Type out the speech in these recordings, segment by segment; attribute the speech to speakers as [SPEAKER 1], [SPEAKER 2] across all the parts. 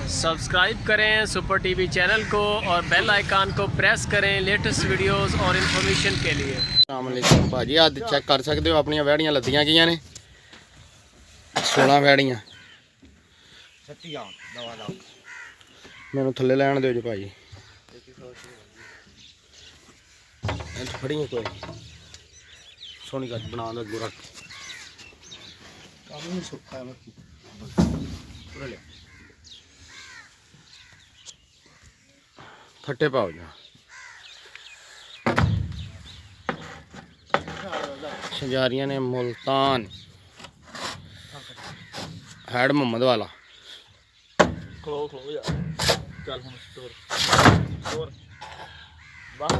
[SPEAKER 1] Subscribe करें super TV channel को और बेल आइकन को प्रेस करें लेटेस्ट वीडियोस और इन्फॉर्मेशन के लिए।
[SPEAKER 2] अस्सलाम वालेकुम भाजी, आज चेक कर सकते हो अपनी वैड़ियां लद्दियां गई ने 16 वैड़ियां। मैनू थल्ले लैन दो जी भाजी, फड़ी कोई सोनी गज बना दो गोरा सुखा फट्टे पाओ जा शजारियां ने मुल्तान हैड मोहम्मद वाला
[SPEAKER 1] खलो खलो यार चल हुन स्टोर वाह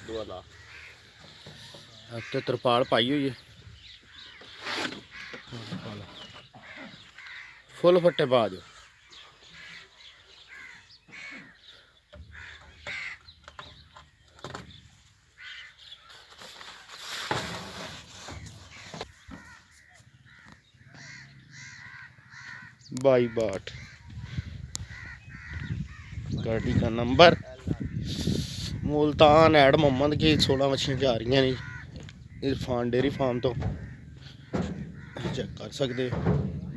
[SPEAKER 1] दुआला
[SPEAKER 2] तरपाल पाई हुई है फुल फट्टे पा दो। बाई बाट गाड़ी का नंबर मुल्तान ऐड मोहम्मद की 16 मछलियां जा रही हैं इरफान डेयरी फार्म तो चेक कर सकते।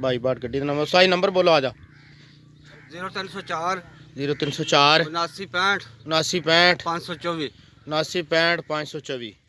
[SPEAKER 2] बाई बाट गड्डी का नंबर सही नंबर बोलो आजा
[SPEAKER 3] 0304
[SPEAKER 2] 0304
[SPEAKER 3] 79 65
[SPEAKER 2] 79 65
[SPEAKER 3] 524
[SPEAKER 2] 79 65 524।